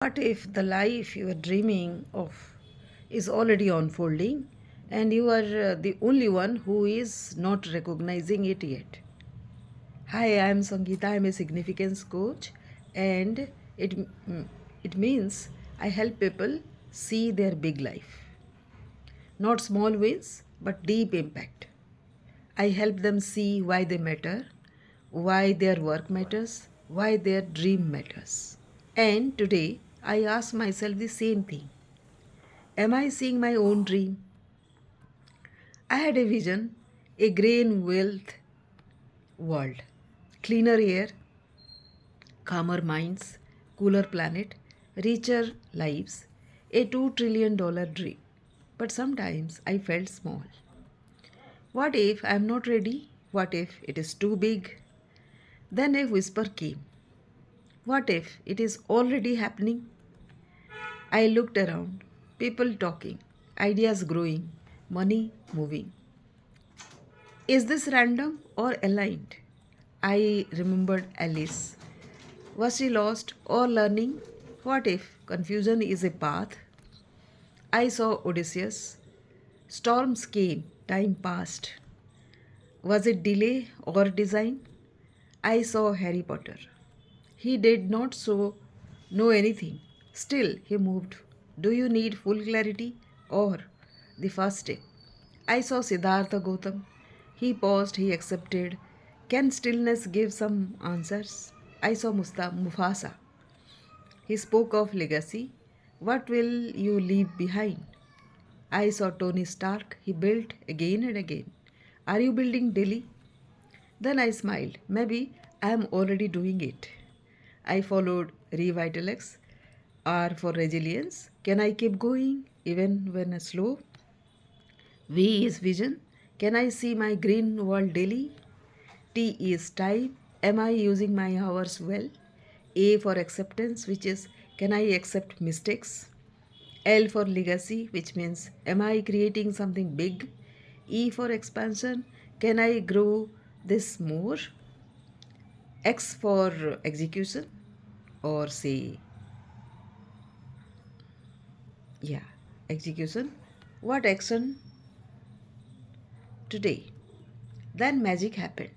What if the life you are dreaming of is already unfolding and you are the only one who is not recognizing it yet? Hi, I am Sangeeta. I am a significance coach, and it means I help people see their big life, not small wins, but deep impact. I help them see why they matter, why their work matters, why their dream matters. And today, I ask myself the same thing. Am I seeing my own dream? I had a vision, a green wealth world, cleaner air, calmer minds, cooler planet, richer lives, a $2 trillion dream. But sometimes I felt small. What if I am not ready? What if it is too big? Then a whisper came. What if it is already happening? I looked around, people talking, ideas growing, money moving. Is this random or aligned? I remembered Alice. Was she lost or learning? What if confusion is a path? I saw Odysseus. Storms came, time passed. Was it delay or design? I saw Harry Potter. He did not so know anything. Still, he moved. Do you need full clarity or the first step? I saw Siddhartha Gautam. He paused, he accepted. Can stillness give some answers? I saw Mufasa. He spoke of legacy. What will you leave behind? I saw Tony Stark. He built again and again. Are you building daily? Then I smiled. Maybe I am already doing it. I followed Revitalex. R for resilience. Can I keep going even when slow? V is vision. Can I see my green world daily? T is time. Am I using my hours well? A for acceptance, which is can I accept mistakes? L for legacy, which means am I creating something big? E for expansion, can I grow this more? X for execution, or say, yeah, execution. What action today? Then magic happened.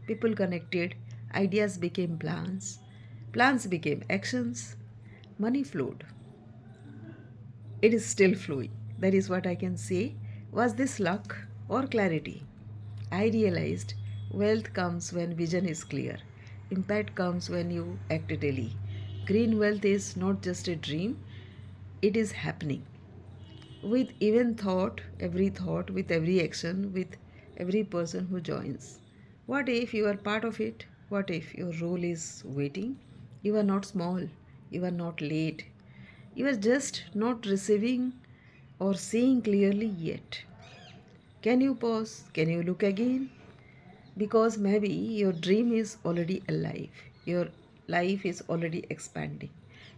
People connected, ideas became plans, plans became actions, money flowed. It is still flowing. That is what I can say. Was this luck or clarity? I realized wealth comes when vision is clear. Impact comes when you act daily. Green wealth is not just a dream, it is happening. With even thought, with every action, with every person who joins. What if you are part of it? What if your role is waiting? You are not small, you are not late, you are just not receiving or seeing clearly yet. Can you pause? Can you look again? Because maybe your dream is already alive, your life is already expanding,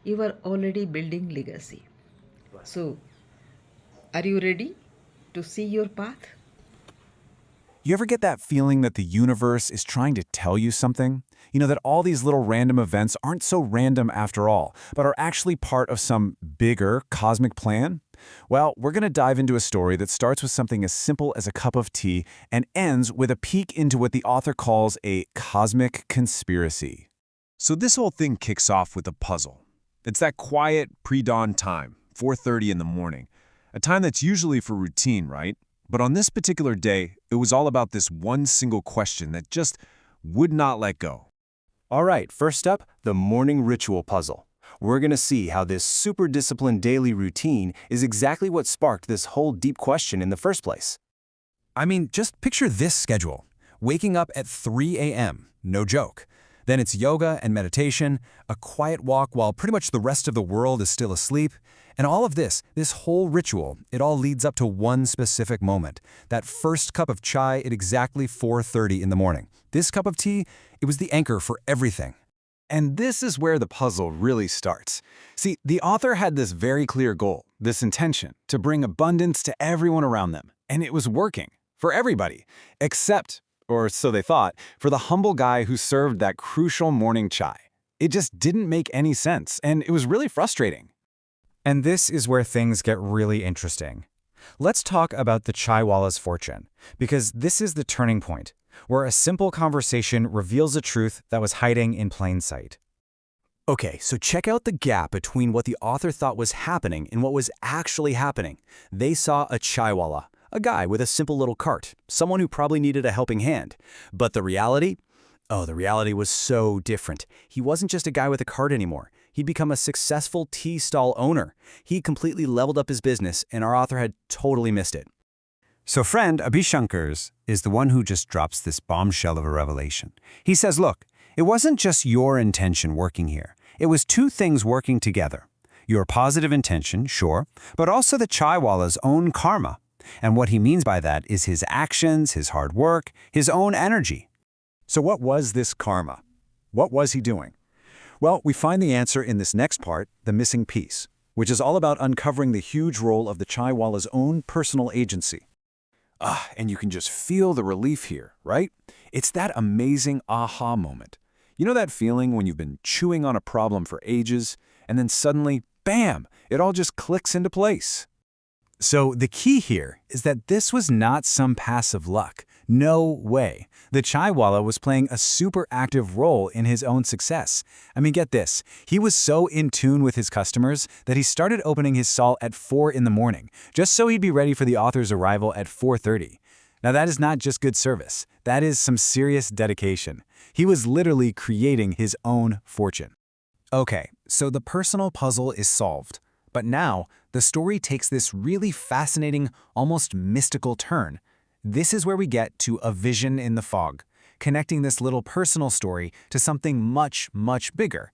you are already building legacy. So, are you ready to see your path? You ever get that feeling that the universe is trying to tell you something? You know, that all these little random events aren't so random after all, but are actually part of some bigger cosmic plan? Well, we're going to dive into a story that starts with something as simple as a cup of tea and ends with a peek into what the author calls a cosmic conspiracy. So this whole thing kicks off with a puzzle. It's that quiet, pre-dawn time, 4:30 in the morning, a time that's usually for routine, right? But on this particular day, it was all about this one single question that just would not let go. All right, first up, the morning ritual puzzle. We're going to see how this super disciplined daily routine is exactly what sparked this whole deep question in the first place. I mean, just picture this schedule. Waking up at 3 a.m., no joke. Then it's yoga and meditation, a quiet walk while pretty much the rest of the world is still asleep. And all of this whole ritual, it all leads up to one specific moment. That first cup of chai at exactly 4:30 in the morning. This cup of tea, it was the anchor for everything. And this is where the puzzle really starts. See, the author had this very clear goal, this intention, to bring abundance to everyone around them. And it was working, for everybody, except, or so they thought, for the humble guy who served that crucial morning chai. It just didn't make any sense, and it was really frustrating. And this is where things get really interesting. Let's talk about the chaiwala's fortune, because this is the turning point, where a simple conversation reveals a truth that was hiding in plain sight. Okay, so check out the gap between what the author thought was happening and what was actually happening. They saw a chaiwala, a guy with a simple little cart, someone who probably needed a helping hand. But the reality? Oh, the reality was so different. He wasn't just a guy with a cart anymore. He'd become a successful tea stall owner. He completely leveled up his business, and our author had totally missed it. So friend Abhishankars is the one who just drops this bombshell of a revelation. He says, look, it wasn't just your intention working here. It was two things working together. Your positive intention, sure, but also the chaiwala's own karma. And what he means by that is his actions, his hard work, his own energy. So what was this karma? What was he doing? Well, we find the answer in this next part, the missing piece, which is all about uncovering the huge role of the chaiwala's own personal agency. And you can just feel the relief here, right? It's that amazing aha moment. You know that feeling when you've been chewing on a problem for ages, and then suddenly, bam, it all just clicks into place. So the key here is that this was not some passive luck. No way. The chaiwala was playing a super active role in his own success. I mean, get this. He was so in tune with his customers that he started opening his stall at 4 in the morning, just so he'd be ready for the author's arrival at 4:30. Now that is not just good service. That is some serious dedication. He was literally creating his own fortune. Okay, so the personal puzzle is solved. But now, the story takes this really fascinating, almost mystical turn. This is where we get to a vision in the fog, connecting this little personal story to something much, much bigger.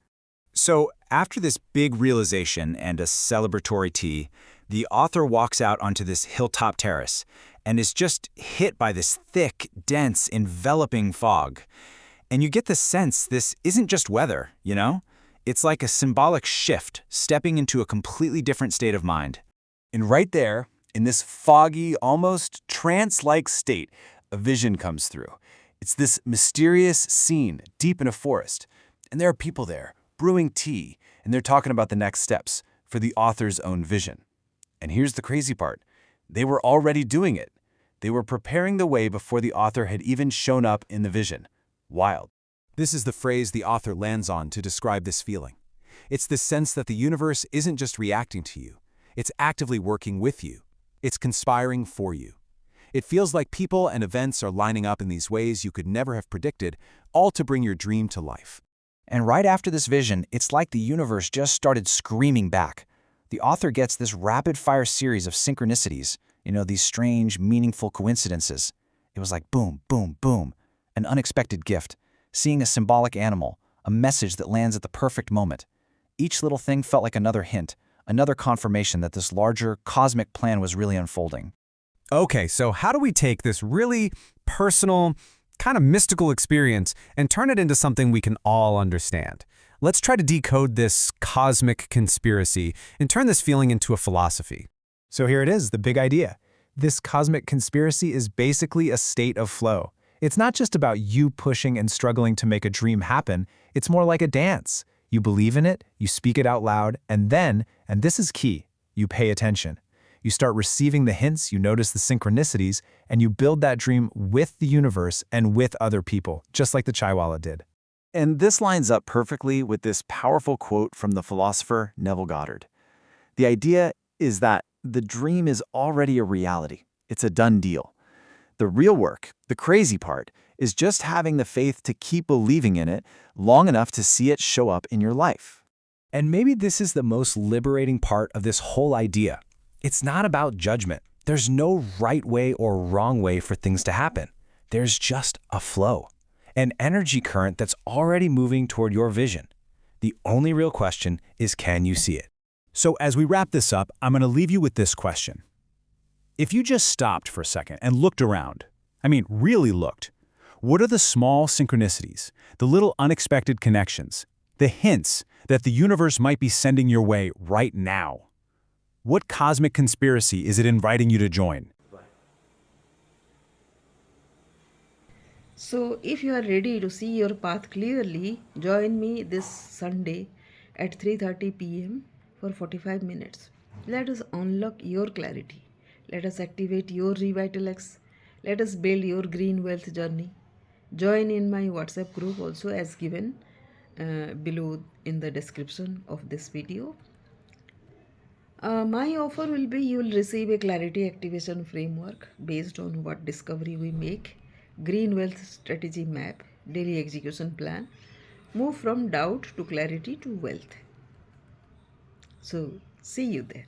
So after this big realization and a celebratory tea, the author walks out onto this hilltop terrace and is just hit by this thick, dense, enveloping fog. And you get the sense this isn't just weather, you know? It's like a symbolic shift, stepping into a completely different state of mind. And right there, in this foggy, almost trance-like state, a vision comes through. It's this mysterious scene deep in a forest, and there are people there, brewing tea, and they're talking about the next steps for the author's own vision. And here's the crazy part. They were already doing it. They were preparing the way before the author had even shown up in the vision. Wild. This is the phrase the author lands on to describe this feeling. It's the sense that the universe isn't just reacting to you. It's actively working with you. It's conspiring for you. It feels like people and events are lining up in these ways you could never have predicted, all to bring your dream to life. And right after this vision, it's like the universe just started screaming back. The author gets this rapid-fire series of synchronicities, these strange, meaningful coincidences. It was like boom, boom, boom, an unexpected gift, seeing a symbolic animal, a message that lands at the perfect moment. Each little thing felt like another hint, another confirmation that this larger, cosmic plan was really unfolding. Okay, so how do we take this really personal, kind of mystical experience and turn it into something we can all understand? Let's try to decode this cosmic conspiracy and turn this feeling into a philosophy. So here it is, the big idea. This cosmic conspiracy is basically a state of flow. It's not just about you pushing and struggling to make a dream happen. It's more like a dance. You believe in it, you speak it out loud, and then, and this is key, you pay attention. You start receiving the hints, you notice the synchronicities, and you build that dream with the universe and with other people, just like the chaiwala did. And this lines up perfectly with this powerful quote from the philosopher Neville Goddard. The idea is that the dream is already a reality. It's a done deal. The real work, the crazy part, is just having the faith to keep believing in it long enough to see it show up in your life. And maybe this is the most liberating part of this whole idea. It's not about judgment. There's no right way or wrong way for things to happen. There's just a flow, an energy current that's already moving toward your vision. The only real question is, can you see it? So as we wrap this up, I'm going to leave you with this question. If you just stopped for a second and looked around, really looked, what are the small synchronicities, the little unexpected connections, the hints that the universe might be sending your way right now? What cosmic conspiracy is it inviting you to join? So, if you are ready to see your path clearly, join me this Sunday at 3:30 p.m. for 45 minutes. Let us unlock your clarity. Let us activate your Revitalex. Let us build your green wealth journey. Join in my WhatsApp group also as given below in the description of this video. My offer will be you will receive a clarity activation framework based on what discovery we make, green wealth strategy map, daily execution plan, move from doubt to clarity to wealth. So, see you there.